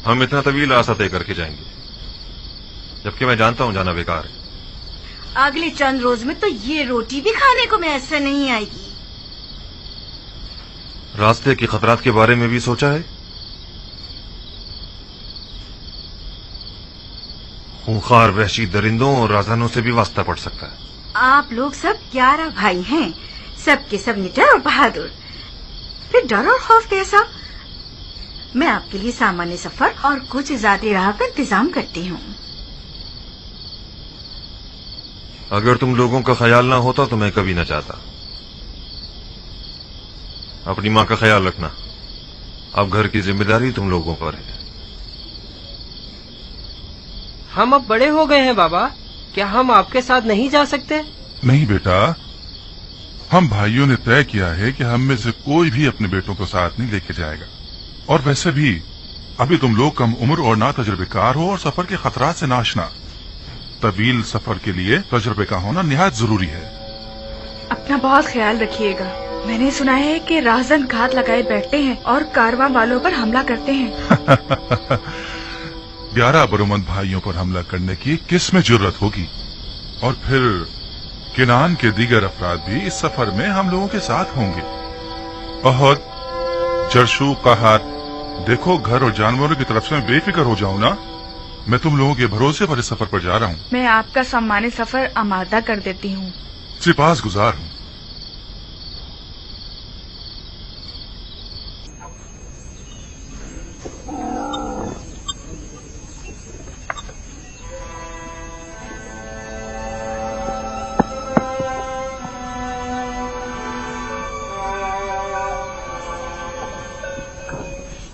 हम इतना तवील रास्ता तय करके जाएंगे, जबकि मैं जानता हूं जाना बेकार है। अगले चंद रोज में तो ये रोटी भी खाने को मैसर नहीं आएगी। रास्ते के खतरात के बारे में भी सोचा है? खूंखार वहशी दरिंदों और राजानों से भी वास्ता पड़ सकता है। आप लोग सब 11 भाई हैं, सब के सब निडर और बहादुर, फिर डर और खौफ कैसा? मैं आपके लिए सामान्य सफर और कुछ ज्यादा राह का इंतजाम करती हूँ। अगर तुम लोगों का ख्याल ना होता तो मैं कभी न चाहता। अपनी माँ का ख्याल रखना। अब घर की जिम्मेदारी तुम लोगों पर है। हम अब बड़े हो गए हैं बाबा, क्या हम आपके साथ नहीं जा सकते? नहीं बेटा, हम भाइयों ने तय किया है कि हम में से कोई भी अपने बेटों को साथ नहीं लेके जाएगा। और वैसे भी अभी तुम लोग कम उम्र और ना तजुर्बेकार हो और सफर के खतरात से नाशना। तवील सफर के लिए तजुर्बे का होना निहायत जरूरी है। अपना बहुत ख्याल रखिएगा। मैंने सुना है कि राहजन घात लगाए बैठते हैं और कारवां वालों पर हमला करते हैं। 11 बरोमंद भाइयों पर हमला करने की किस में जुर्रत होगी? और फिर किनान के दीगर अफराद भी इस सफर में हम लोगों के साथ होंगे। अहद, जरशु, कहत, देखो घर और जानवरों की तरफ से मैं बेफिक्र हो जाऊं ना। मैं तुम लोगों के भरोसे पर इस सफर पर जा रहा हूँ। मैं आपका सम्मानी सफर आमादा कर देती हूँ। सिपास गुजार हूँ।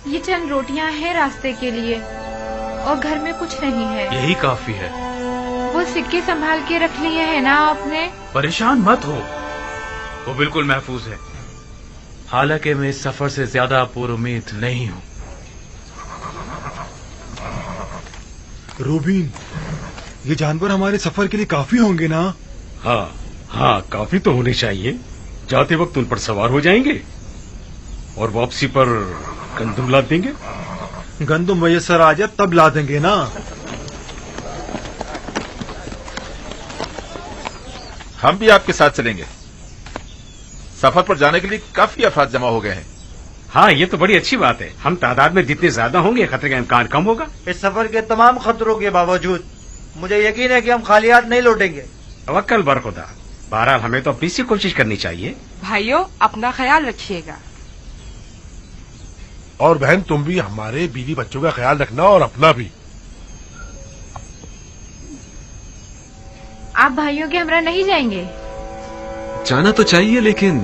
ये चंद रोटियां हैं रास्ते के लिए और घर में कुछ नहीं है। यही काफी है। वो सिक्के संभाल के रख लिए है ना आपने? परेशान मत हो, वो बिल्कुल महफूज है। हालांकि मैं इस सफर से ज्यादा पुरुम्मीद नहीं हूँ। रूबीन, ये जानवर हमारे सफर के लिए काफी होंगे ना? हाँ, काफी तो होने चाहिए। जाते वक्त उन पर सवार हो जाएंगे और वापसी पर गंदुम ला देंगे। गंदुम मैसर आ जाए तब ला देंगे ना। हम भी आपके साथ चलेंगे। सफर पर जाने के लिए काफी अफराद जमा हो गए हैं। हाँ, ये तो बड़ी अच्छी बात है। हम तादाद में जितने ज्यादा होंगे खतरे का इम्कान कम होगा। इस सफर के तमाम खतरों के बावजूद मुझे यकीन है कि हम खाली हाथ नहीं लौटेंगे। तवक्कल बर खुदा। बहरहाल हमें तो अपनी सी कोशिश करनी चाहिए। भाइयों, अपना ख्याल रखिएगा। और बहन, तुम भी हमारे बीवी बच्चों का ख्याल रखना और अपना भी। आप भाइयों के हमरा नहीं जाएंगे? जाना तो चाहिए, लेकिन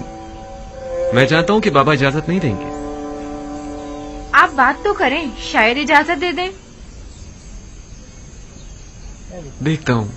मैं चाहता हूँ कि बाबा इजाजत नहीं देंगे। आप बात तो करें, शायद इजाजत दे दें। देखता हूँ।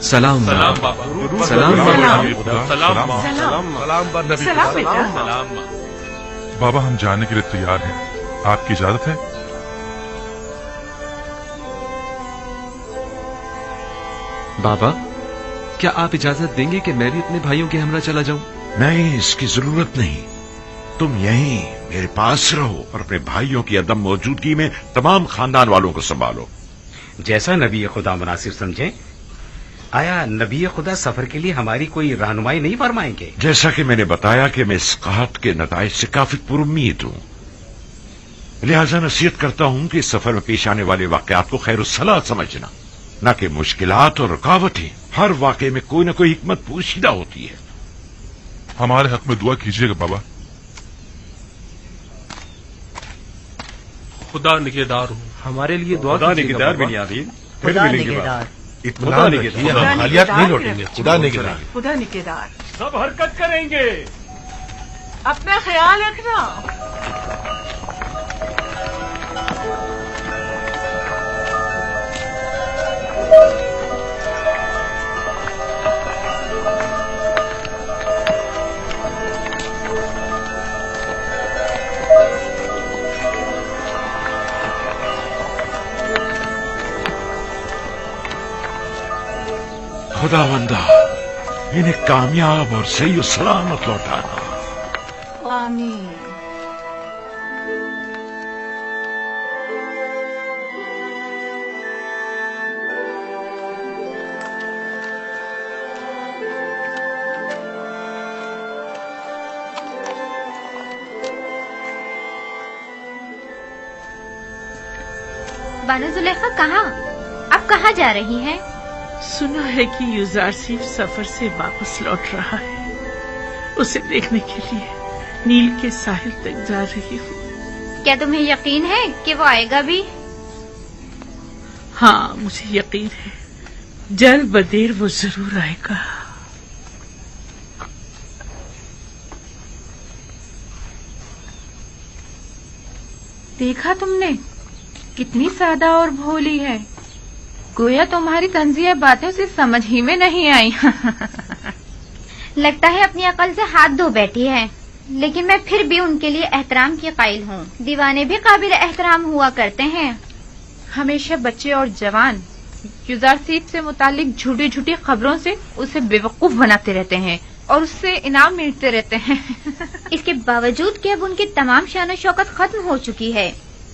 सलाम सलाम बाबा। सलाम सलाम बाबा, हम जाने के लिए तैयार हैं। आपकी इजाजत है? बाबा, क्या आप इजाजत देंगे कि मैं भी अपने भाइयों के हमरा चला जाऊं? नहीं, इसकी जरूरत नहीं। तुम यहीं मेरे पास रहो और अपने भाइयों की अदम मौजूदगी में तमाम खानदान वालों को संभालो। जैसा नबी खुदा मुनासिब समझे। आया नबी खुदा सफर के लिए हमारी कोई रहनुमाई नहीं फरमाएंगे? जैसा कि मैंने बताया कि मैं इस कहत के नताइज से काफी पुरुम्मीद हूँ, लिहाजा नसीहत करता हूँ कि इस सफर में पेश आने वाले वाकयात को खैरुस्सलाह समझना, न कि मुश्किलात और रुकावटें। हर वाकये में कोई न कोई हिकमत पोशीदा होती है। हमारे हक में दुआ कीजिएगा बाबा। खुदा निगहदार हूँ। हमारे लिए दुआ खुदा कीजिएगा निगहदार बाबा। बिनियामीन, फिर खुदा मिलेंगे बाबा। निगहदार। इत्मीनान रखिए, हम खालियात नहीं लौटेंगे। खुदा निगहदार। खुदा निगहदार। सब हरकत करेंगे। अपना ख्याल रखना। खुदावंदा इन्हें कामयाब और सही और सलामत लौटाना। आमीन। बानो जुलेखा कहाँ? अब कहाँ जा रही हैं? सुना है कि युजारसीफ सफर से वापस लौट रहा है। उसे देखने के लिए नील के साहिल तक जा रही हूँ। क्या तुम्हें यकीन है कि वो आएगा भी? हाँ, मुझे यकीन है। जल्द बदेर वो जरूर आएगा। देखा तुमने, कितनी सादा और भोली है। गोया तुम्हारी तंजिया बातें उसे समझ ही में नहीं आई। लगता है अपनी अकल से हाथ धो बैठी है, लेकिन मैं फिर भी उनके लिए एहतराम की कायल हूँ। दीवाने भी काबिल एहतराम हुआ करते हैं। हमेशा बच्चे और जवान युजारसीफ से मुतालिक झूठी झूठी खबरों से उसे बेवकूफ बनाते रहते हैं और उससे इनाम मिलते रहते हैं। इसके बावजूद कि अब उनकी तमाम शान शौकत खत्म हो चुकी है,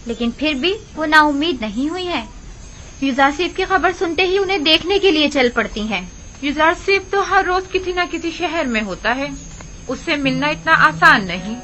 लेकिन फिर भी वो नाउम्मीद नहीं हुई है। युजारसीफ की खबर सुनते ही उन्हें देखने के लिए चल पड़ती हैं। युजारसीफ तो हर रोज किसी न किसी शहर में होता है, उससे मिलना इतना आसान नहीं।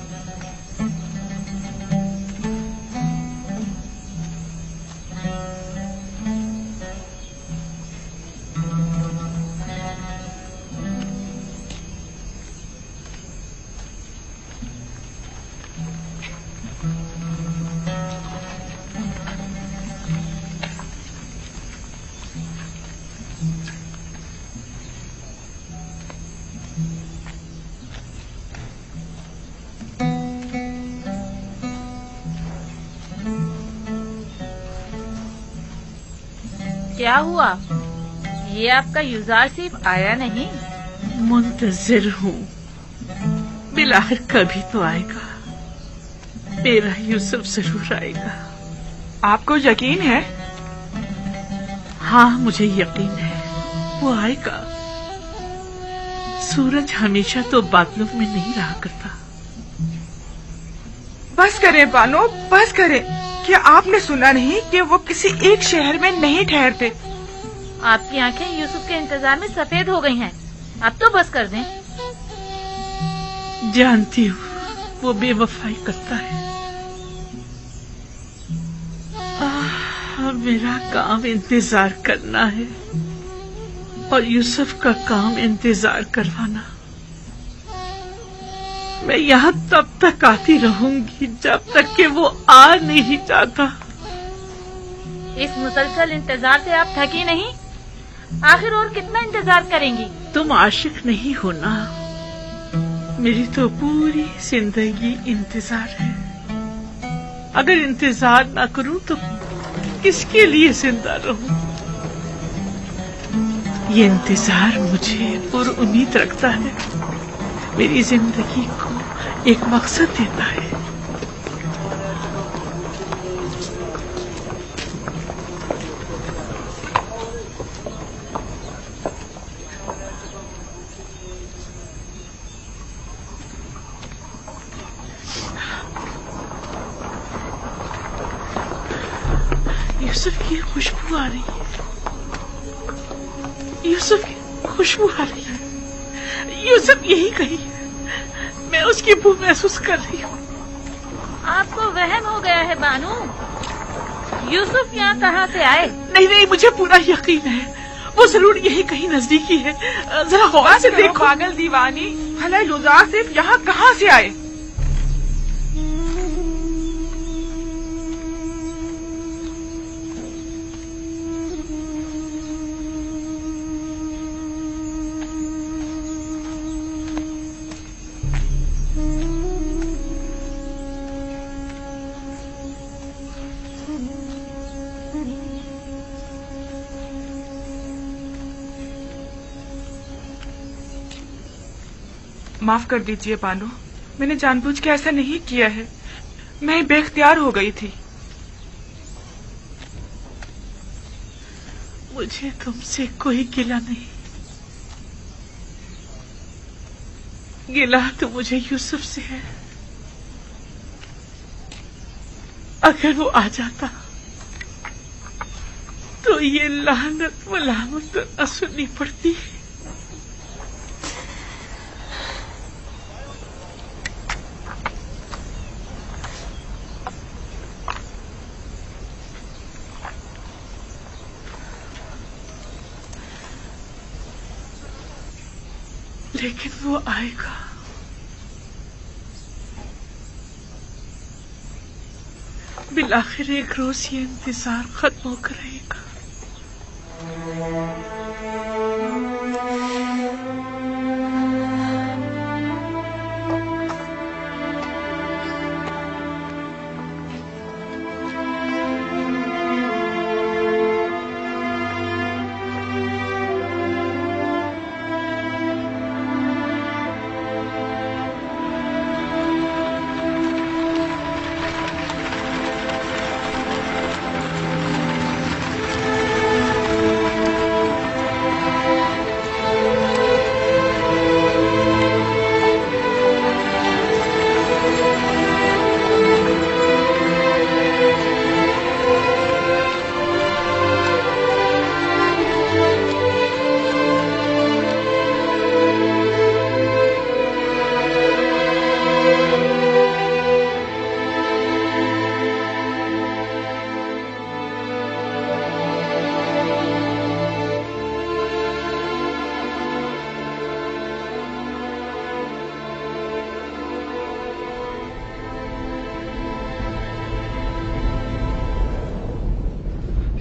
क्या हुआ? ये आपका युजारसीफ आया नहीं? मुंतजिर हूँ, बिलाखिर कभी तो आएगा। मेरा यूसुफ जरूर आएगा। आपको यकीन है? हाँ, मुझे यकीन है वो आएगा। सूरज हमेशा तो बादलों में नहीं रहा करता। बस करें बानो, बस करें। क्या आपने सुना नहीं कि वो किसी एक शहर में नहीं ठहरते? आपकी आंखें यूसुफ के इंतजार में सफेद हो गई हैं। अब तो बस कर दें। जानती हूँ वो बेवफाई करता है। मेरा काम इंतजार करना है और यूसुफ का काम इंतजार करवाना। मैं यहाँ तब तक आती रहूंगी जब तक कि वो आ नहीं जाता। इस मुसलसल इंतजार से आप थकी नहीं? आखिर और कितना इंतजार करेंगी? तुम आशिक नहीं हो ना? मेरी तो पूरी जिंदगी इंतजार है। अगर इंतजार ना करूं तो किसके लिए जिंदा रहूं? ये इंतजार मुझे पुरुम्मीद रखता है। मेरी जिंदगी को एक मकसद देता है। यूसुफ की खुशबू आ रही है। यूसुफ की खुशबू आ रही है। यूसुफ यही कहीं है। मैं उसकी बू महसूस कर रही हूँ। आपको वहम हो गया है बानू। यूसुफ यहाँ कहाँ से आए? नहीं नहीं, मुझे पूरा यकीन है वो जरूर यही कहीं नजदीकी है। जरा गौर से देखो। पागल दीवानी, भला युजारसीफ यहाँ कहाँ से आए? माफ कर दीजिए बानो, मैंने जानबूझ के ऐसा नहीं किया है। मैं बेख्तियार हो गई थी। मुझे तुमसे कोई गिला नहीं। गिला तो मुझे यूसुफ से है। अगर वो आ जाता तो ये लानत मलामत न सुननी पड़ती। लेकिन वो आएगा। बिलाखिर एक रोज ये इंतजार खत्म होकर रहेगा।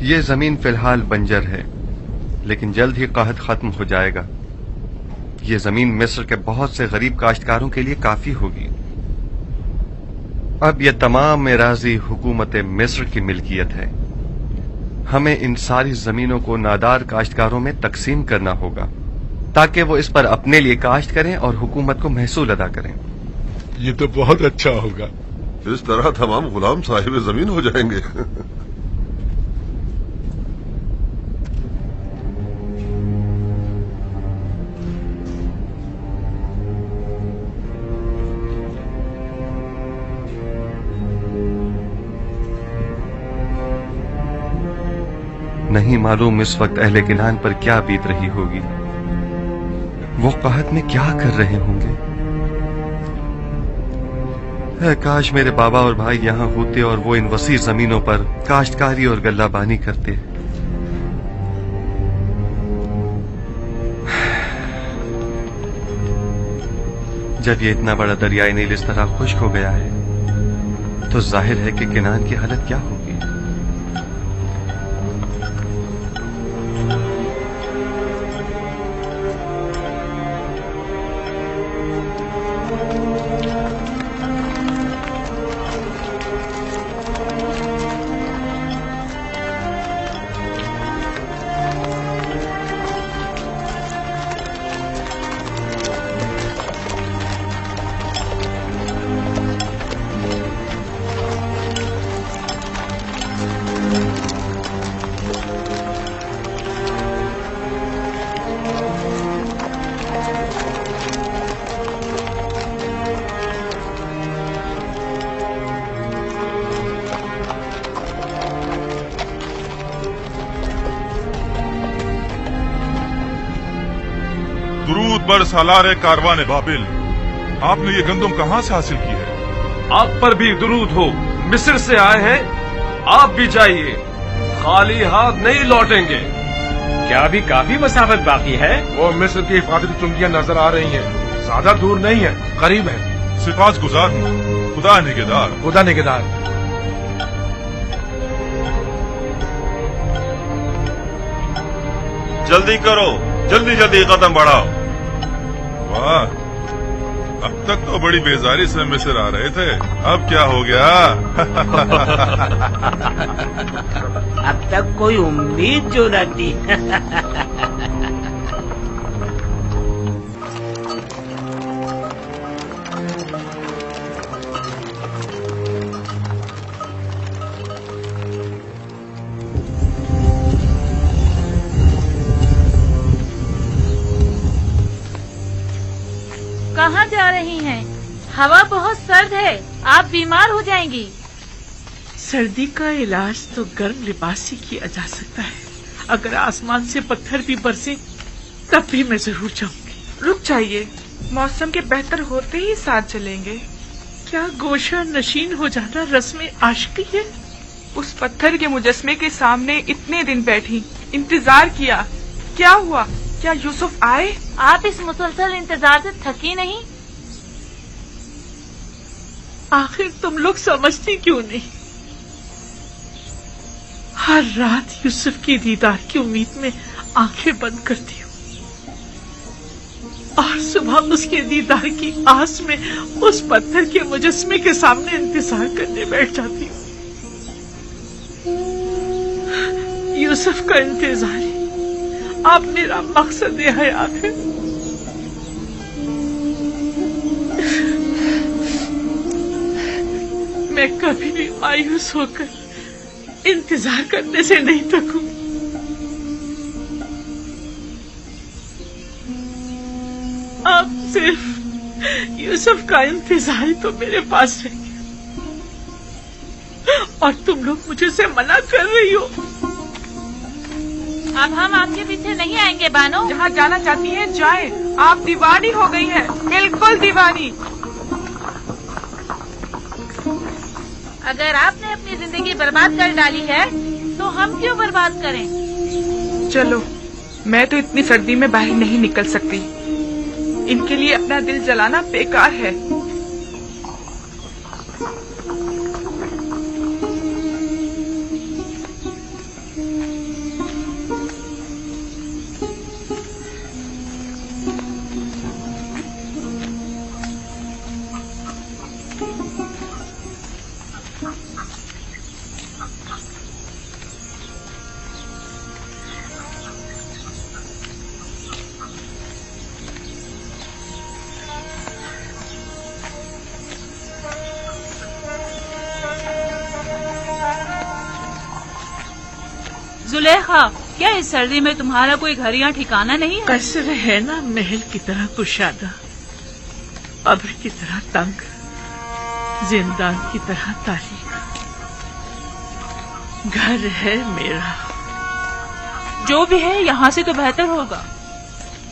ये जमीन फिलहाल बंजर है, लेकिन जल्द ही कहत खत्म हो जाएगा। ये जमीन मिस्र के बहुत से गरीब काश्तकारों के लिए काफी होगी। अब यह तमाम एराजी हुकूमत मिस्र की मिल्कियत है। हमें इन सारी जमीनों को नादार काश्तकारों में तकसीम करना होगा ताकि वो इस पर अपने लिए काश्त करें और हुकूमत को महसूल अदा करें। ये तो बहुत अच्छा होगा। इस तरह तमाम गुलाम साहिब जमीन हो जाएंगे। नहीं मालूम इस वक्त अहले किनान पर क्या बीत रही होगी। वो कहत में क्या कर रहे होंगे। काश मेरे बाबा और भाई यहाँ होते और वो इन वसी जमीनों पर काश्तकारी और गल्लाबानी करते। जब ये इतना बड़ा दरियाई नील इस तरह खुश्क हो गया है तो जाहिर है कि किनान की हालत क्या होगी। दुरूद बर सालारे कारवाने बाबिल, आपने ये गंदम कहाँ से हासिल की है? आप पर भी दुरूद हो। मिस्र से आए हैं, आप भी जाइए, खाली हाथ नहीं लौटेंगे। क्या अभी काफी मसाफत बाकी है? वो मिस्र की हिफाजती चुंगियां नजर आ रही हैं। ज्यादा दूर नहीं है, करीब है। सिफात गुजार हूँ, खुदा निगहदार। खुदा निगहदार। जल्दी करो, जल्दी जल्दी कदम बढ़ाओ। वाह, अब तक तो बड़ी बेजारी से मिस्र आ रहे थे, अब क्या हो गया? अब तक कोई उम्मीद जो न थी। कहाँ जा रही हैं? हवा बहुत सर्द है, आप बीमार हो जाएंगी। सर्दी का इलाज तो गर्म लिबास से किया जा सकता है। अगर आसमान से पत्थर भी बरसे तब भी मैं जरूर जाऊंगी। रुक जाइए, मौसम के बेहतर होते ही साथ चलेंगे। क्या गोशा नशीन हो जाना रस्म आशिकी है? उस पत्थर के मुजस्मे के सामने इतने दिन बैठी, इंतजार किया, क्या हुआ? क्या यूसुफ आए? आप इस मुसलसल इंतजार से थकी नहीं? आखिर तुम लोग समझती क्यों नहीं? हर रात यूसुफ की दीदार की उम्मीद में आंखें बंद करती हूँ और सुबह उसके दीदार की आस में उस पत्थर के मुजस्मे के सामने इंतजार करने बैठ जाती हूँ। यूसुफ का इंतजार ही अब मेरा मकसद हयात है। मैं कभी भी मायूस होकर इंतजार करने से नहीं थकूं। अब सिर्फ यूसुफ का इंतजार ही तो मेरे पास रह गया और तुम लोग मुझे से मना कर रही हो। अब हम आपके पीछे नहीं आएंगे बानो। जहाँ जाना चाहती हैं जाएं। आप दीवानी हो गई हैं, बिल्कुल दीवानी। अगर आपने अपनी जिंदगी बर्बाद कर डाली है तो हम क्यों बर्बाद करें? चलो, मैं तो इतनी सर्दी में बाहर नहीं निकल सकती। इनके लिए अपना दिल जलाना बेकार है। जुलेखा, क्या इस सर्दी में तुम्हारा कोई घर या ठिकाना नहीं है? कसर है ना महल की तरह कुशादा, कब्र की तरह तंग, जिंदान की तरह तारीख। घर है मेरा। जो भी है यहाँ से तो बेहतर होगा।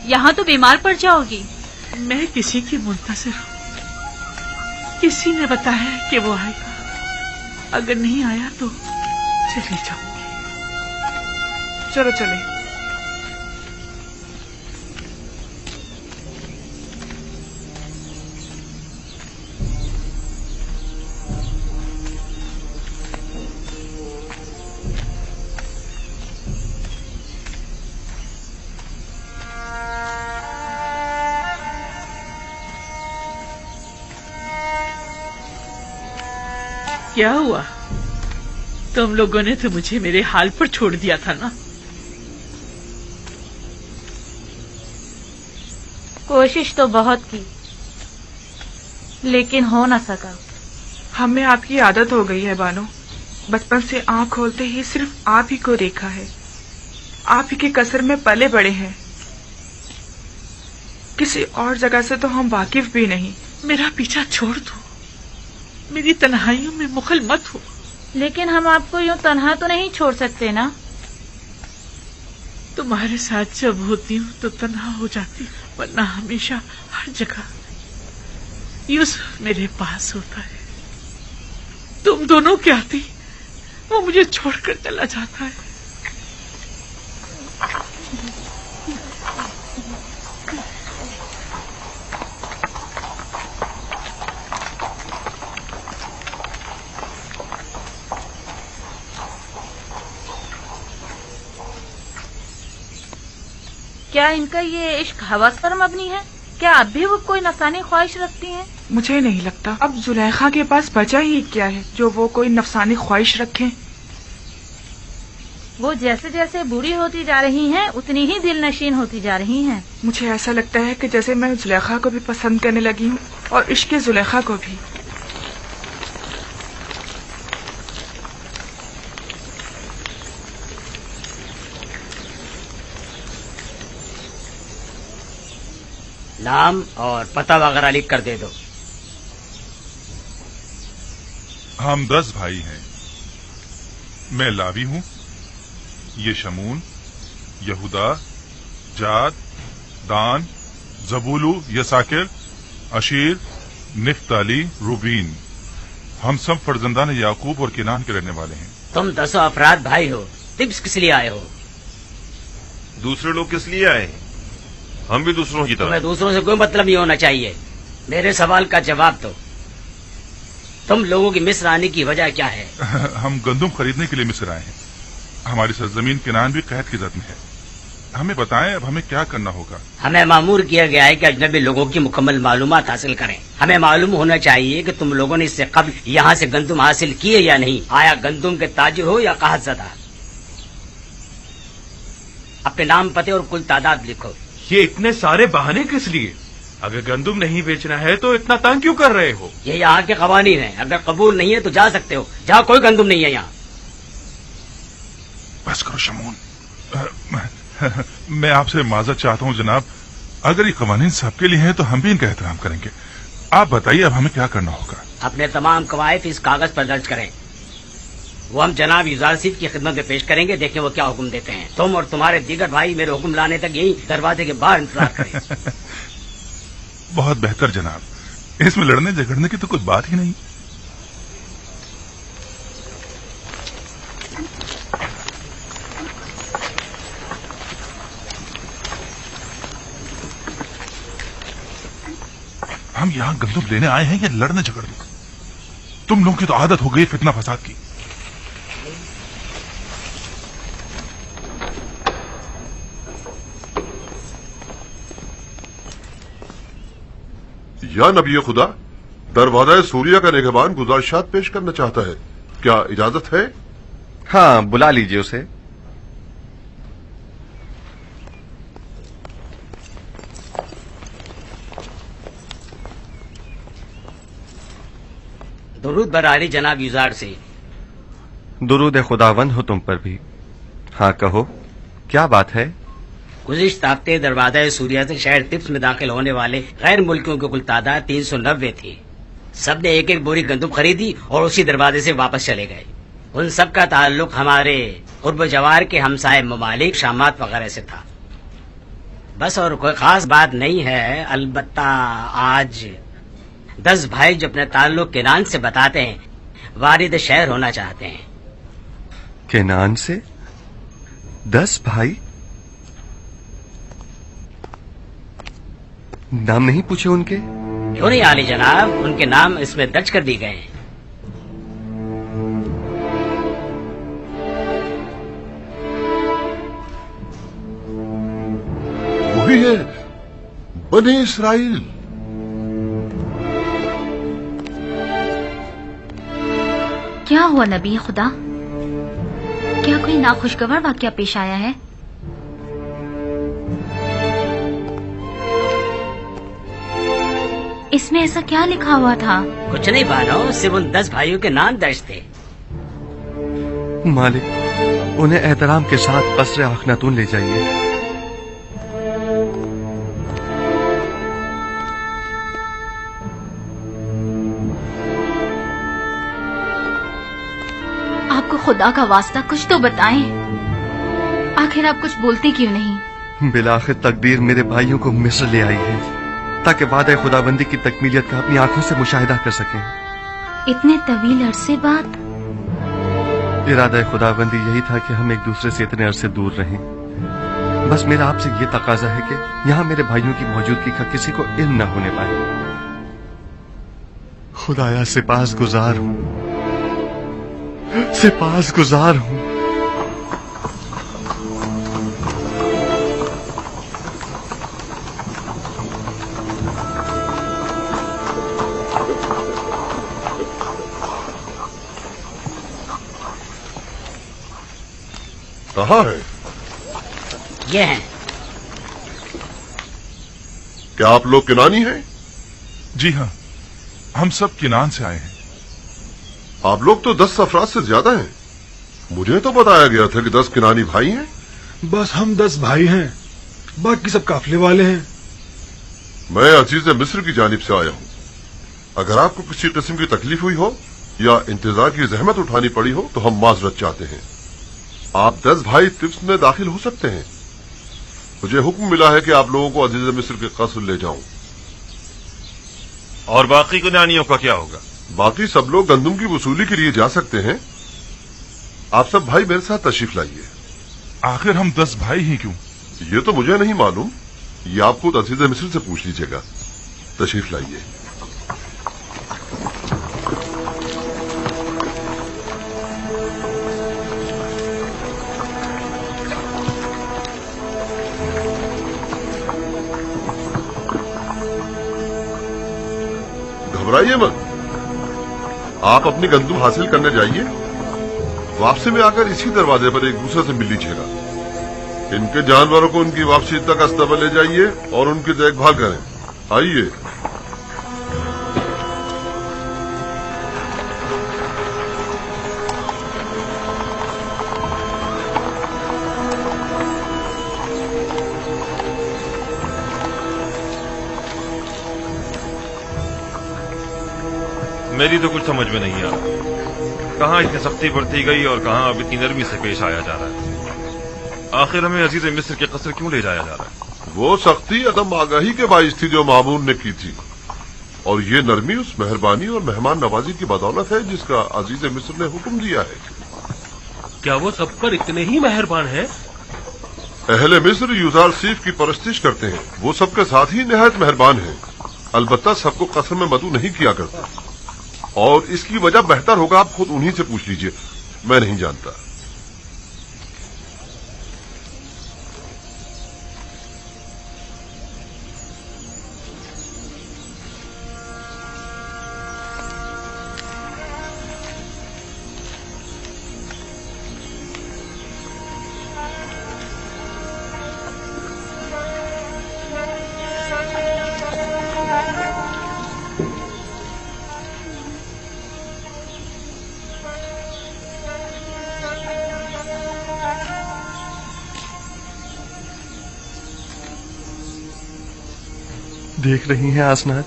यहाँ तो बीमार पड़ जाओगी। मैं किसी की मुंतज़िर हूँ। किसी ने बताया कि वो आएगा। अगर नहीं आया तो चली जाऊंगी। चलो चले। क्या हुआ? तुम लोगों ने तो मुझे मेरे हाल पर छोड़ दिया था ना। कोशिश तो बहुत की लेकिन हो न सका। हमें आपकी आदत हो गई है बानो। बचपन से आँख खोलते ही सिर्फ आप ही को देखा है। आप ही के कसर में पले बड़े हैं। किसी और जगह से तो हम वाकिफ भी नहीं। मेरा पीछा छोड़ दो। मेरी तन्हाइयों में मुखल मत हो। लेकिन हम आपको यूं तन्हा तो नहीं छोड़ सकते ना। तुम्हारे साथ जब होती हूँ तो तन्हा हो जाती हूँ, वरना हमेशा हर जगह यूसुफ मेरे पास होता है। तुम दोनों क्या आती, वो मुझे छोड़कर चला जाता है। क्या इनका ये इश्क हवस पर मबनी है? क्या अब भी वो कोई नफसानी ख्वाहिश रखती हैं? मुझे नहीं लगता। अब जुलेखा के पास बचा ही क्या है जो वो कोई नफसानी ख्वाहिश रखें। वो जैसे जैसे बूढ़ी होती जा रही हैं, उतनी ही दिल नशीन होती जा रही हैं। मुझे ऐसा लगता है कि जैसे मैं जुलेखा को भी पसंद करने लगी हूँ और इश्क जुलेखा को भी। नाम और पता वगैरह लिख कर दे दो। हम 10 भाई हैं। मैं लावी हूं, ये शमून, यहूदा, जाद, दान, जबूलू, यसाकिर, अशीर, निफ्ताली, रूबीन। हम सब फर्जंदान याकूब और किनान के रहने वाले हैं। तुम 10 अफराद भाई हो, टिप्स किस लिए आए हो? दूसरे लोग किस लिए आए हैं? हम भी दूसरों की तरह। तुम्हें दूसरों से कोई मतलब नहीं होना चाहिए। मेरे सवाल का जवाब दो। तुम लोगों की मिस्र आने की वजह क्या है? हम गंदुम खरीदने के लिए मिस्र आए हैं। हमारी सरजमीन किनान भी कैद की जद में है। हमें बताएं अब हमें क्या करना होगा। हमें मामूर किया गया है कि अजनबी लोगों की मुकम्मल मालूमात हासिल करें। हमें मालूम होना चाहिए कि तुम लोगों ने इससे कब्ल यहाँ से गंदुम हासिल किए या नहीं। आया गंदुम के ताजिर हो या काहतज़दा। अपने नाम, पते और कुल तादाद लिखो। ये इतने सारे बहाने किस लिए? अगर गंदुम नहीं बेचना है तो इतना तंग क्यों कर रहे हो? ये यहाँ के कवानीन है। अगर कबूल नहीं है तो जा सकते हो। जहाँ कोई गंदुम नहीं है यहाँ। बस करो शमून। मैं आपसे माजरत चाहता हूँ जनाब। अगर ये कवानीन सबके लिए हैं तो हम भी इनका एहतराम करेंगे। आप बताइए अब हमें क्या करना होगा। अपने तमाम कवायद इस कागज पर दर्ज करें। वो हम जनाब यूजारसीफ की खिदमत में पेश करेंगे। देखें वो क्या हुक्म देते हैं। तुम और तुम्हारे दीगर भाई मेरे हुक्म लाने तक यही दरवाजे के बाहर इंतजार करें। बहुत बेहतर जनाब। इसमें लड़ने झगड़ने की तो कोई बात ही नहीं। हम यहाँ गंदुम लेने आए हैं या लड़ने झगड़ने? तुम लोगों की तो आदत हो गई फितना फसाद की। या नबी खुदा, दरवाजा सूरिया का निगहबान गुजारिशात पेश करना चाहता है। क्या इजाजत है? हाँ, बुला लीजिए उसे। दुरूद बरारी जनाब यूजार से। दुरूद खुदावंद हो तुम पर भी। हाँ कहो, क्या बात है? गुज़िश्ता हफ्ते दरवाजा सूरिया से शहर तिब्स में दाखिल होने वाले गैर मुल्कियों की कुल तादाद 390 थी। सबने एक एक बोरी गंदुम खरीदी और उसी दरवाजे से वापस चले गए। उन सब का ताल्लुक हमारे उर्ब जवार के हमसाए ममालिक शामात वगैरह से था। बस और कोई खास बात नहीं है। अलबत्ता आज 10 भाई जो अपने ताल्लुक किनान से बताते हैं वारिद शहर होना चाहते हैं। किनान से 10 भाई? नाम नहीं पूछे उनके? क्यों नहीं आली जनाब, उनके नाम इसमें दर्ज कर दिए गए हैं। वही है, बने इसराइल। क्या हुआ नबी खुदा? क्या कोई नाखुशगवार वाकया पेश आया है? इसमें ऐसा क्या लिखा हुआ था? कुछ नहीं बानो, सिर्फ उन 10 भाइयों के नाम दर्ज थे। मालिक, उन्हें एहतराम के साथ कसरे अखनातून ले जाइए। आपको खुदा का वास्ता कुछ तो बताएं। आखिर आप कुछ बोलते क्यों नहीं? बिलाखिर तकदीर मेरे भाइयों को मिस्र ले आई है ताकि वादा खुदाबंदी की तकमीलियत का अपनी आंखों से मुशाहिदा कर सकें। इतने तवील अरसे बाद? इरादा खुदाबंदी यही था कि हम एक दूसरे से इतने अरसे दूर रहें। बस मेरा आपसे ये तकाजा है कि यहाँ मेरे भाइयों की मौजूदगी का किसी को इल्म न होने पाए। खुदाया सिपासगुजार हूँ, सिपासगुजार हूँ। कहाँ है? ये हैं। क्या आप लोग किनानी हैं? जी हाँ, हम सब किनान से आए हैं। आप लोग तो 10 अफराद से ज्यादा हैं। मुझे तो बताया गया था कि 10 किनानी भाई हैं। बस हम 10 भाई हैं, बाकी सब काफिले वाले हैं। मैं अजीज मिस्र की जानिब से आया हूँ। अगर आपको किसी किस्म की तकलीफ हुई हो या इंतजार की जहमत उठानी पड़ी हो तो हम माजरत चाहते हैं। आप 10 भाई तिब्स में दाखिल हो सकते हैं। मुझे हुक्म मिला है कि आप लोगों को अजीज मिस्र के कस्र ले जाऊं। और बाकी कुनानियों का क्या होगा? बाकी सब लोग गंदुम की वसूली के लिए जा सकते हैं। आप सब भाई मेरे साथ तशरीफ लाइए। आखिर हम 10 भाई ही क्यों? ये तो मुझे नहीं मालूम, ये आप खुद अजीज मिस्र से पूछ लीजिएगा। तशरीफ लाइए। घबराइए मत, आप अपनी गंदुम हासिल करने जाइए। वापसी में आकर इसी दरवाजे पर एक दूसरे से मिल लीजिएगा। इनके जानवरों को उनकी वापसी तक अस्तबल ले जाइए और उनकी देखभाल करें। आइए। मेरी तो कुछ समझ में नहीं आ रहा, कहाँ इतनी सख्ती बरती गई और कहाँ अब इतनी नरमी से पेश आया जा रहा है। आखिर हमें अजीज मिस्र के कस्र क्यों ले जाया जा रहा है? वो सख्ती अदम आगाही के बाइस थी जो मामून ने की थी, और ये नरमी उस मेहरबानी और मेहमान नवाजी की बदौलत है जिसका अजीज मिस्र ने हुक्म दिया है। क्या वो सब पर इतने ही मेहरबान हैं? अहले मिस्र यूजार सीफ की परस्तिश करते हैं। वो सबके साथ ही निहायत मेहरबान हैं। अलबत्ता सबको कस्र में मदू नहीं किया करता, और इसकी वजह बेहतर होगा आप खुद उन्हीं से पूछ लीजिए। मैं नहीं जानता। देख रही हैं आसनाद,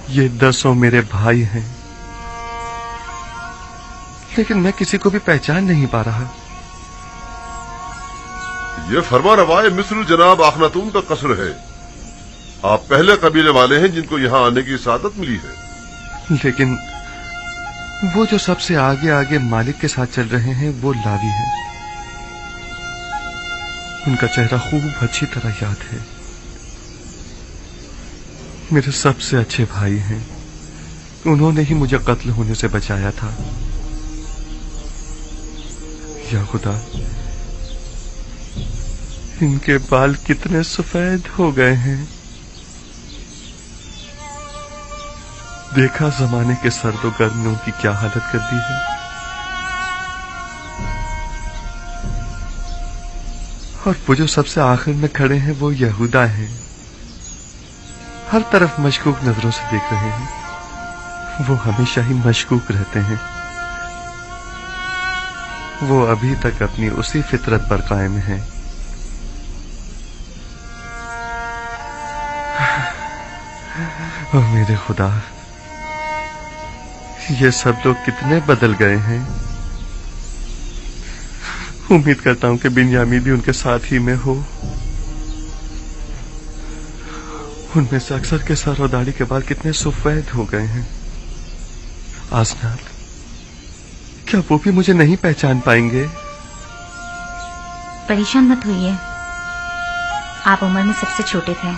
ये 10 मेरे भाई हैं, लेकिन मैं किसी को भी पहचान नहीं पा रहा। ये फरमा रवाए मिस्र जनाब आखनातून का कस्र है। आप पहले कबीले वाले हैं जिनको यहाँ आने की सादत मिली है। लेकिन वो जो सबसे आगे आगे मालिक के साथ चल रहे हैं वो लावी हैं। उनका चेहरा खूब अच्छी तरह याद है। मेरे सबसे अच्छे भाई हैं। उन्होंने ही मुझे कत्ल होने से बचाया था। या खुदा, इनके बाल कितने सफेद हो गए हैं। देखा जमाने के सर्द गर्मियों की क्या हालत कर दी है। और वो जो सबसे आखिर में खड़े हैं वो यहूदा हैं। हर तरफ मशकूक नजरों से देख रहे हैं। वो हमेशा ही मशकूक रहते हैं। वो अभी तक अपनी उसी फितरत पर कायम हैं। ओ मेरे खुदा, ये सब लोग कितने बदल गए हैं। उम्मीद करता हूं कि बिन्यामीन भी उनके साथ ही में हो। उनमें से अक्सर के सर और दाढ़ी के बाल कितने सफेद हो गए हैं। आसनाद, क्या वो भी मुझे नहीं पहचान पाएंगे? परेशान मत होइए, आप उम्र में सबसे छोटे थे,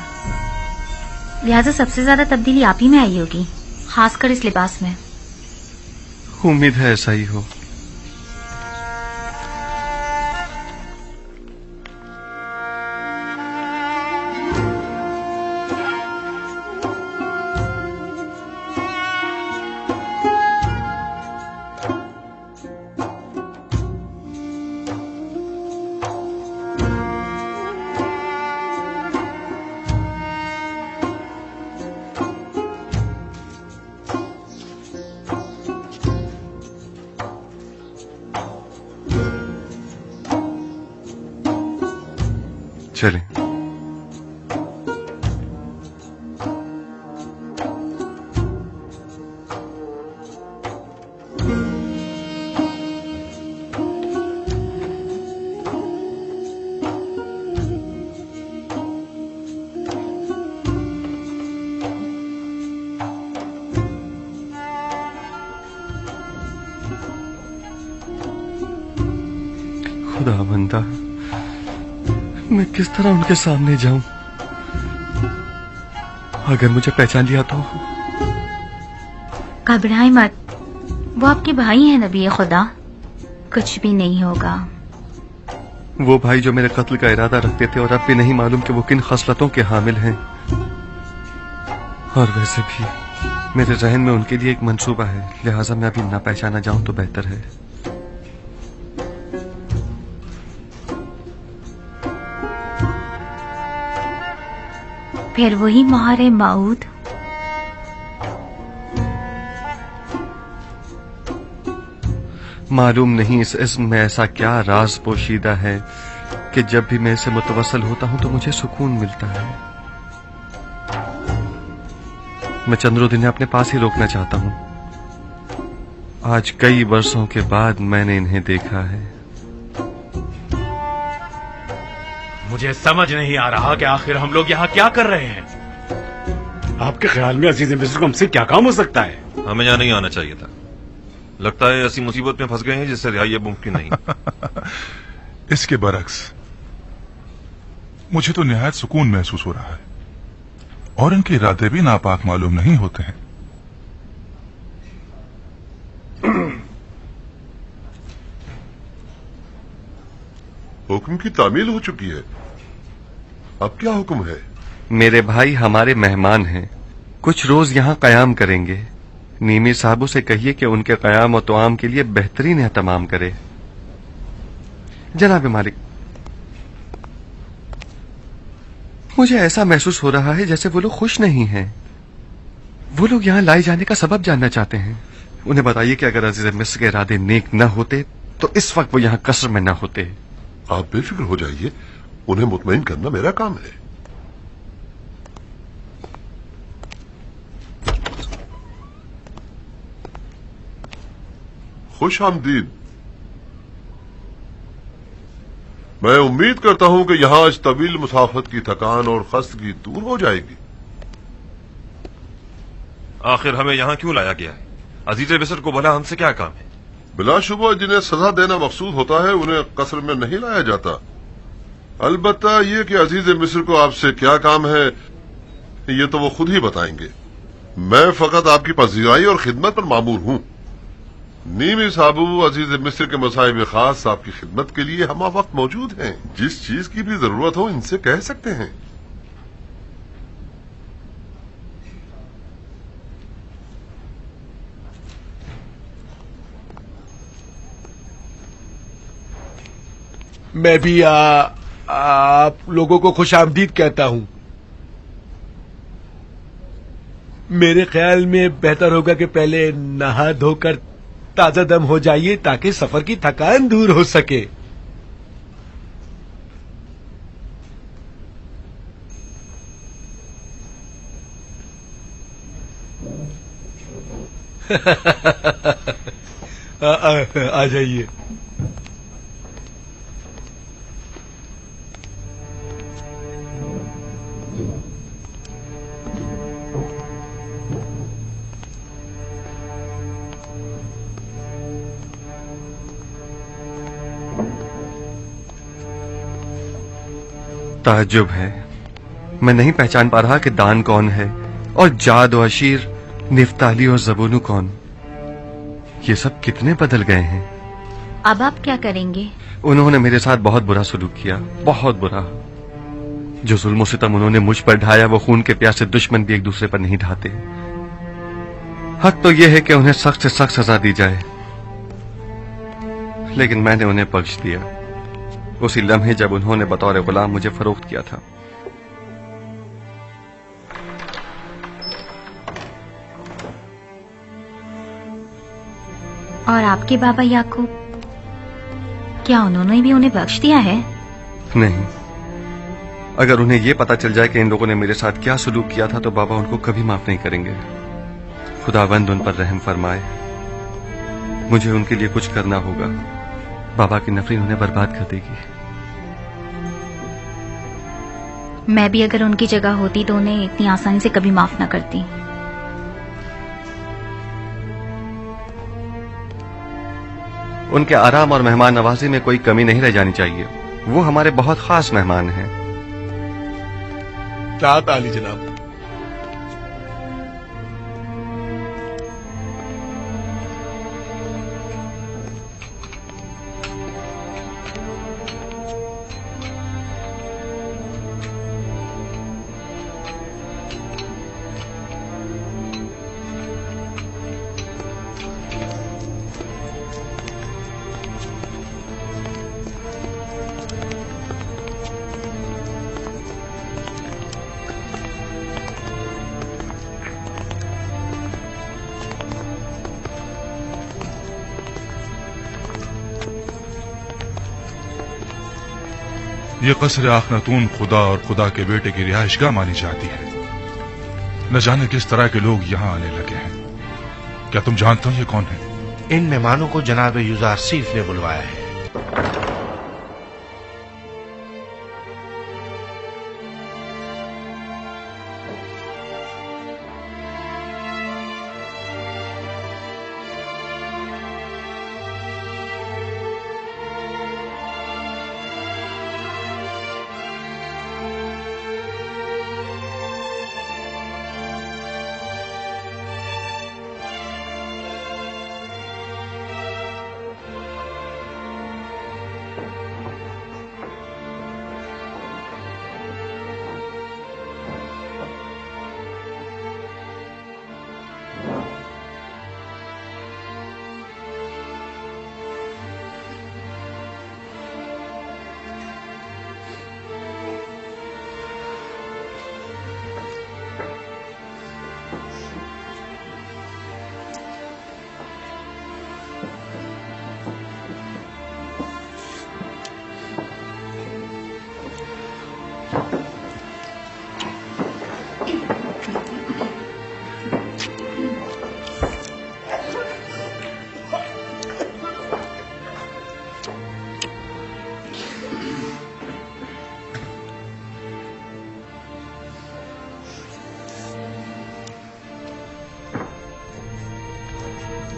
लिहाजा सबसे ज्यादा तब्दीली आप ही में आई होगी, खासकर इस लिबास में। उम्मीद है ऐसा ही हो। चलें। खुदावंदा, मैं किस तरह उनके सामने जाऊं? अगर मुझे पहचान लिया तो? घबराए मत, वो आपके भाई हैं नबी खुदा, कुछ भी नहीं होगा। वो भाई जो मेरे कत्ल का इरादा रखते थे और अब भी नहीं मालूम कि वो किन खसलतों के हामिल हैं। और वैसे भी मेरे जहन में उनके लिए एक मंसूबा है, लिहाजा मैं अभी ना पहचाना जाऊं तो बेहतर है। फिर वही मोहर माऊद। मालूम नहीं इस इस्म में ऐसा क्या राज पोशीदा है कि जब भी मैं इसे मुतवस्सल होता हूं तो मुझे सुकून मिलता है। मैं चंद्रों इन्हें अपने पास ही रोकना चाहता हूं। आज कई वर्षों के बाद मैंने इन्हें देखा है। मुझे समझ नहीं आ रहा कि आखिर हम लोग यहाँ क्या कर रहे हैं। आपके ख्याल में अजीज मिस्र को हमसे क्या काम हो सकता है? हमें यहाँ नहीं आना चाहिए था। लगता है ऐसी मुसीबत में फंस गए हैं जिससे रिहाई अब मुमकिन नहीं। इसके बरक्स मुझे तो निहायत सुकून महसूस हो रहा है और इनके इरादे भी नापाक मालूम नहीं होते हैं। हुक्म की तामील हो चुकी है, अब क्या हुक्म है? मेरे भाई हमारे मेहमान हैं, कुछ रोज यहाँ कयाम करेंगे। नीमी साहबों से कहिए कि उनके कयाम और तोआम के लिए बेहतरीन एहतमाम करे। जनाब मालिक, मुझे ऐसा महसूस हो रहा है जैसे वो लोग खुश नहीं हैं। वो लोग यहाँ लाए जाने का सबब जानना चाहते हैं। उन्हें बताइए कि अगर अजीज मिस्र के इरादे नेक न होते तो इस वक्त वो यहाँ कसर में न होते। आप बेफिक्र हो जाइए, उन्हें मुतमईन करना मेरा काम है। खुश आमदीद। मैं उम्मीद करता हूं कि यहां इस तवील मुसाफत की थकान और खस्तगी दूर हो जाएगी। आखिर हमें यहाँ क्यों लाया गया है? अजीज मिस्र को भला हमसे क्या काम है? बिलाशुबा जिन्हें सजा देना मकसूद होता है उन्हें कसर में नहीं लाया जाता। अलबत्ता ये कि अजीज मिस्र को आपसे क्या काम है ये तो वो खुद ही बताएंगे। मैं फकत आपकी पजीराई और खिदमत पर मामूर हूं। नीमी साबू अजीज मिस्र के मसाइब खास आपकी खिदमत के लिए हम वक्त मौजूद हैं। जिस चीज की भी जरूरत हो इनसे कह सकते हैं। मैं भी आप लोगों को खुशामदीद कहता हूं। मेरे ख्याल में बेहतर होगा कि पहले नहा धोकर ताजा दम हो जाइए ताकि सफर की थकान दूर हो सके। आ जाइए। ताज्जुब है, मैं नहीं पहचान पा रहा कि दान कौन है और जाद और अशीर, निफ्ताली और जबूनू कौन। ये सब कितने बदल गए हैं। अब आप क्या करेंगे? उन्होंने मेरे साथ बहुत बुरा सलूक किया, बहुत बुरा। जो जुल्म सितम उन्होंने मुझ पर ढाया वो खून के प्यासे दुश्मन भी एक दूसरे पर नहीं ढाते। हक तो यह है कि उन्हें सख्त से सख्त सजा दी जाए, लेकिन मैंने उन्हें बख्श दिया उसी लम्हे जब उन्होंने बतौर गुलाम मुझे फरोख्त किया था। और आपके बाबा याकूब, क्या उन्होंने भी उन्हें बख्श दिया है? नहीं, अगर उन्हें यह पता चल जाए कि इन लोगों ने मेरे साथ क्या सलूक किया था तो बाबा उनको कभी माफ नहीं करेंगे। खुदावंद उन पर रहम फरमाए। मुझे उनके लिए कुछ करना होगा। बाबा की नफरत उन्हें बर्बाद कर देगी। मैं भी अगर उनकी जगह होती तो उन्हें इतनी आसानी से कभी माफ न करती। उनके आराम और मेहमान नवाजी में कोई कमी नहीं रह जानी चाहिए। वो हमारे बहुत खास मेहमान हैं। तात आली जनाब। ये कसर आखनतून खुदा और खुदा के बेटे की रिहाइशगाह मानी जाती है। न जाने किस तरह के लोग यहाँ आने लगे हैं। क्या तुम जानते हो ये कौन है? इन मेहमानों को जनाब युजारसीफ ने बुलवाया है।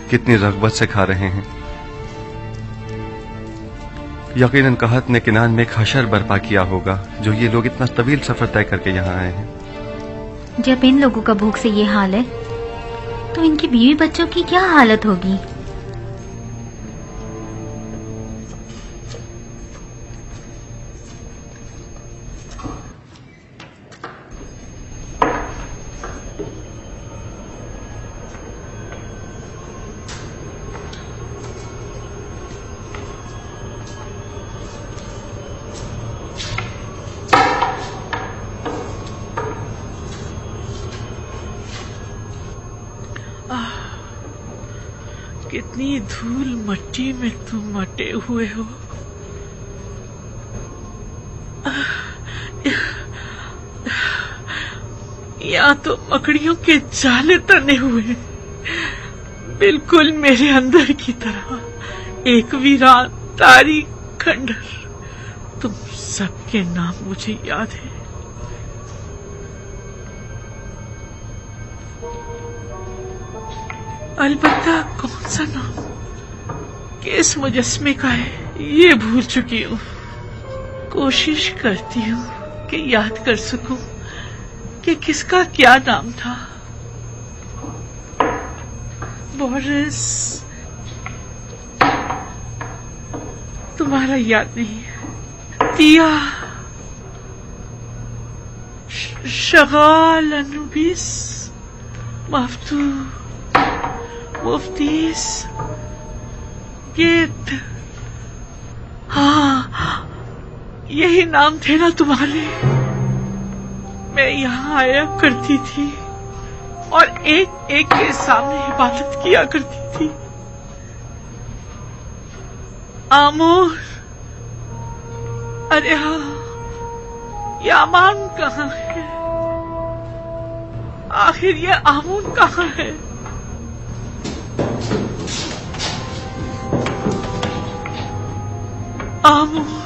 कितनी रग़बत से खा रहे हैं। यकीनन कहत ने किनान में एक हशर बर्पा किया होगा जो ये लोग इतना तवील सफर तय करके यहाँ आए हैं। जब इन लोगों का भूख से ये हाल है तो इनकी बीवी बच्चों की क्या हालत होगी। कितनी धूल मट्टी में तुम मटे हुए हो। यहाँ तो मकड़ियों के जाले तने हुए, बिल्कुल मेरे अंदर की तरह एक वीरान तारीख खंडर। तुम सबके नाम मुझे याद है। अलबत्ता कौन सा नाम किस मुजस्मे का है ये भूल चुकी हूँ। कोशिश करती हूँ कि याद कर सकूं कि किसका क्या नाम था। बोरिस, तुम्हारा याद नहीं है। तिया, शगाल, अनुबिस, मफ्तू, मुफ्तीस, गेट। हाँ, यही नाम थे ना तुम्हारे। मैं यहाँ आया करती थी और एक एक के सामने इबादत किया करती थी। आमोर, अरे हाँ, ये अमान कहाँ है? आखिर ये आमून कहाँ है? आमोर,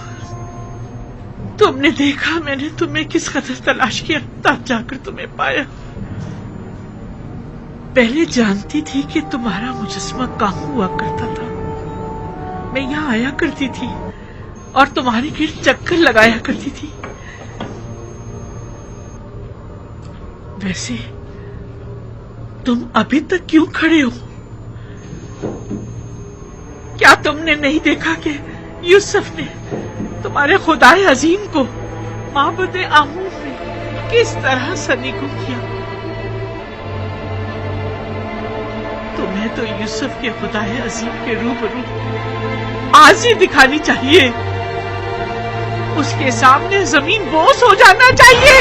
तुमने देखा मैंने तुम्हें किस कदर तलाश किया, तब जाकर तुम्हें पाया। पहले जानती थी कि तुम्हारा मुजस्मा कहाँ हुआ करता था, मैं यहाँ आया करती थी और तुम्हारे गिर्द चक्कर लगाया करती थी। वैसे तुम अभी तक क्यों खड़े हो? क्या तुमने नहीं देखा कि यूसुफ ने तुम्हारे खुदाए अजीम को माबुद आमून में किस तरह सनीको किया? तुम्हें तो यूसुफ के खुदाए अजीम के रूबरू आज ही दिखानी चाहिए। उसके सामने जमीन बोस हो जाना चाहिए।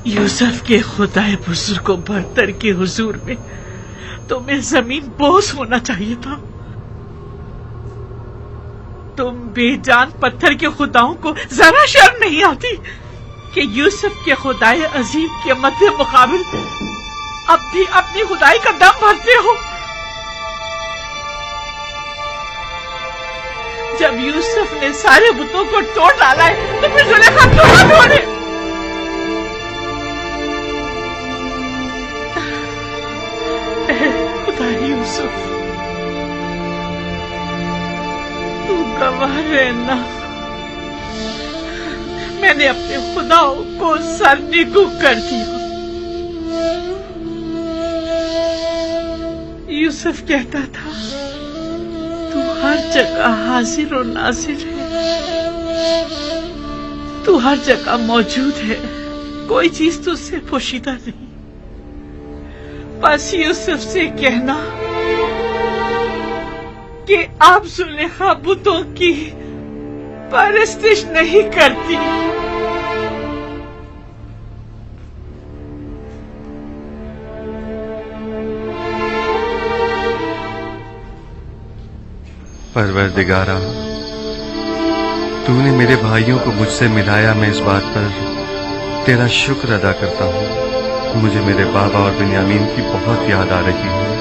यूसुफ के खुदाए बुजुर्गों बरतर के हुजूर में तुम्हें जमीन बोस होना चाहिए था। तुम बेजान पत्थर के खुदाओं को जरा शर्म नहीं आती कि यूसुफ के खुदाए अजीम के मध्य मुकाबिल अब भी अपनी खुदाई का दम भरते हो। जब यूसुफ ने सारे बुतों को तोड़ डाला है तो फिर जुलेखा क्यों ना तोड़े? खुदा यूसुफ, तू गवाह रहना, मैंने अपने खुदाओं को सरनिगू कर दिया। यूसुफ कहता था तू हर जगह हाजिर और नाजिर है, तू हर जगह मौजूद है, कोई चीज तुझसे पोशीदा नहीं। बस यूसुफ से कहना कि आप जुलेखा बुतों की परस्तिश नहीं करती। परवरदिगारा, तूने मेरे भाइयों को मुझसे मिलाया, मैं इस बात पर तेरा शुक्र अदा करता हूँ। मुझे मेरे बाबा और बिन्यामीन की बहुत याद आ रही है,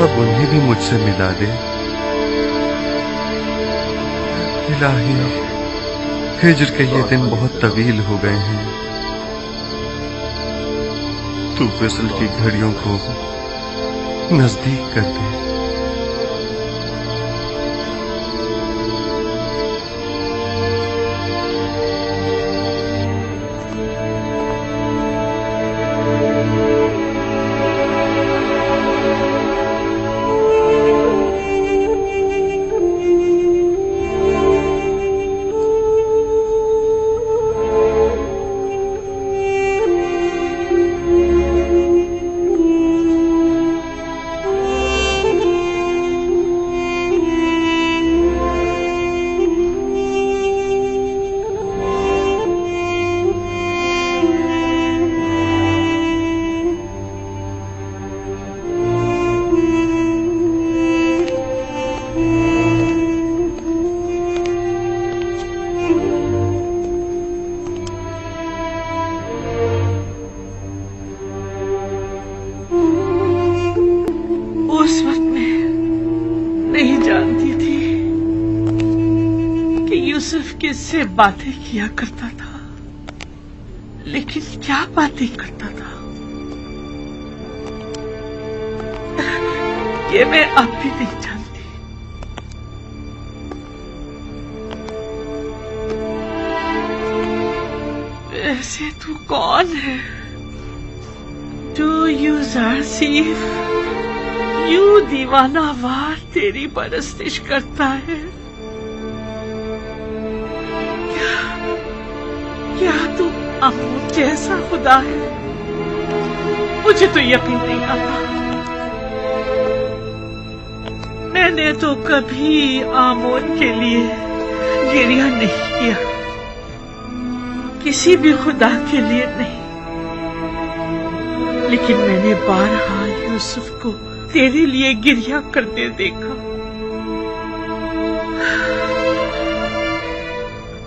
अब उन्हें भी मुझसे मिला दे। इलाही, हिज्र के ये दिन बहुत तवील हो गए हैं, तू विसल की घड़ियों को नजदीक कर दे। किससे बातें किया करता था, लेकिन क्या बातें करता था ये मैं अब भी नहीं जानती। वैसे तू कौन है जो यूसुफ यूं दीवाना वार तेरी परस्तिश करता है? क्या तू आमून जैसा खुदा है? मुझे तो यकीन नहीं आता। मैंने तो कभी आमून के लिए गिरिया नहीं किया, किसी भी खुदा के लिए नहीं, लेकिन मैंने बारहा यूसुफ को तेरे लिए गिरिया करते देखा।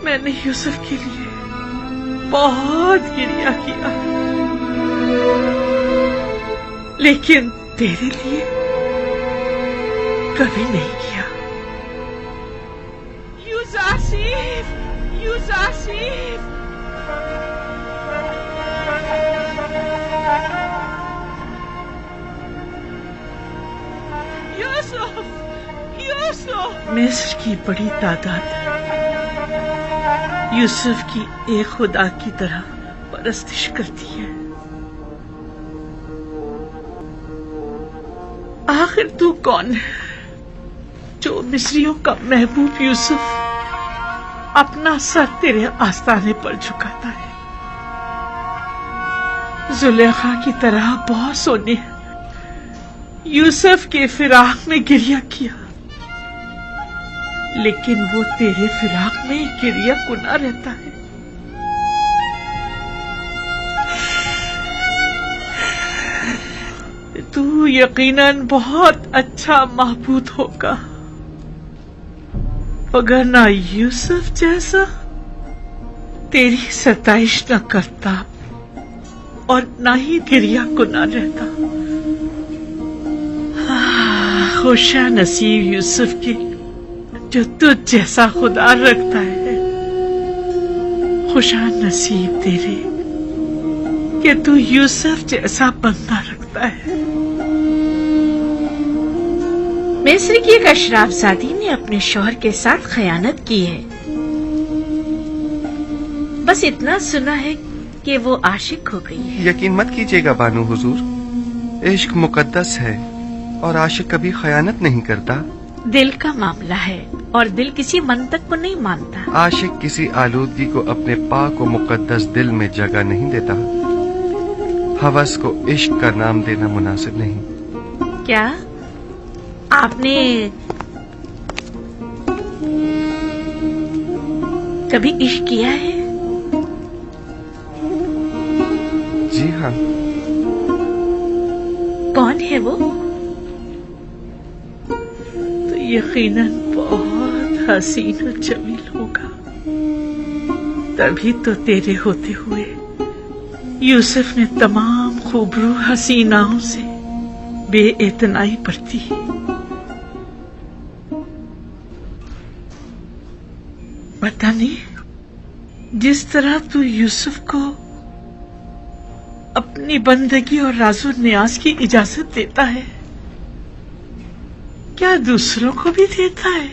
मैंने यूसुफ के लिए बहुत गिरिया किया, लेकिन तेरे लिए कभी नहीं किया। यूजासिफ, यूजासिफ, यूसुफ, यूसुफ। मिस्र की बड़ी तादाद यूसुफ की एक खुदा की तरह परस्तिश करती है। आखिर तू कौन है जो मिस्रियों का महबूब यूसुफ अपना सर तेरे आस्ताने पर झुकाता है? जुलेखा की तरह बॉसों ने यूसुफ के फिराक में गिरिया किया, लेकिन वो तेरे फिराक में गिरिया कुना रहता है। तू यकीनन बहुत अच्छा महबूद होगा, अगर ना यूसुफ जैसा तेरी सताइश न करता और ना ही गिरिया कुना रहता। खुशा नसीब यूसुफ के जो तुझ जैसा खुदा रखता है। खुशा नसीब तेरे कि तू यूसुफ जैसा बंदा रखता है। मिस्र की एक अशराफजादी ने अपने शौहर के साथ खयानत की है। बस इतना सुना है कि वो आशिक हो गई है। यकीन मत कीजिएगा बानू हुजूर, इश्क मुकद्दस है और आशिक कभी खयानत नहीं करता। दिल का मामला है और दिल किसी मंतक को नहीं मानता। आशिक किसी आलूदगी को अपने पाक और मुकद्दस दिल में जगह नहीं देता। हवस को इश्क का नाम देना मुनासिब नहीं। क्या आपने कभी इश्क किया है? जी हाँ। कौन है वो? तो यकीनन बहुत हसीन और जमील होगा, तभी तो तेरे होते हुए यूसुफ ने तमाम खूबरू हसीनाओं से बेइतनाई बरती। पता नहीं, जिस तरह तू यूसुफ को अपनी बंदगी और राजो न्याज की इजाजत देता है, क्या दूसरों को भी देता है?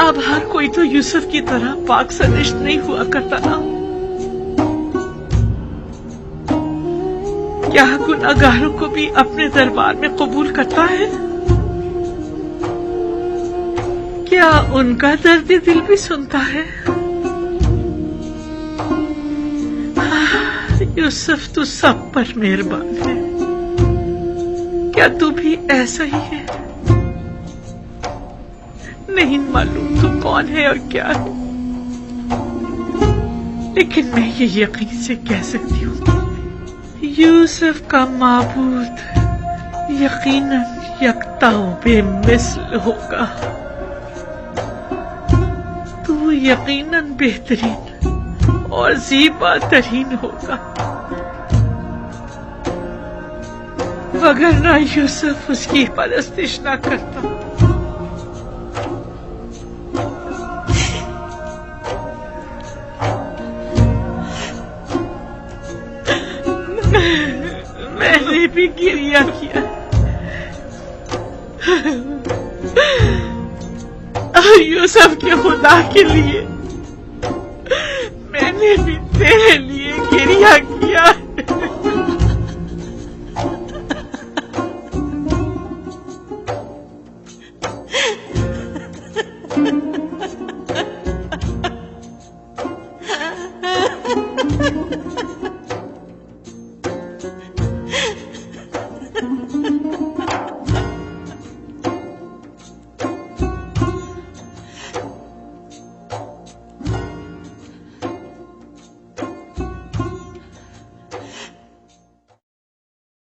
अब हर कोई तो यूसुफ की तरह पाक सनिष्ठ नहीं हुआ करता ना। क्या गुनाहगारों को भी अपने दरबार में कबूल करता है? क्या उनका दर्द दिल भी सुनता है? यूसुफ तू सब पर मेहरबान है। क्या तू भी ऐसा ही है? नहीं मालूम तू कौन है और क्या है, लेकिन मैं ये यकीन से कह सकती हूँ यूसुफ का माबूद यकीनन यकता बेमिसल होगा। तू यकीनन बेहतरीन और ज़ीबा तरीन होगा। अगर ना यूसुफ उसकी परस्तिश ना करता, मैंने भी गिरिया किया यूसुफ के खुदा के लिए। मैंने भी तेरे लिए गिरिया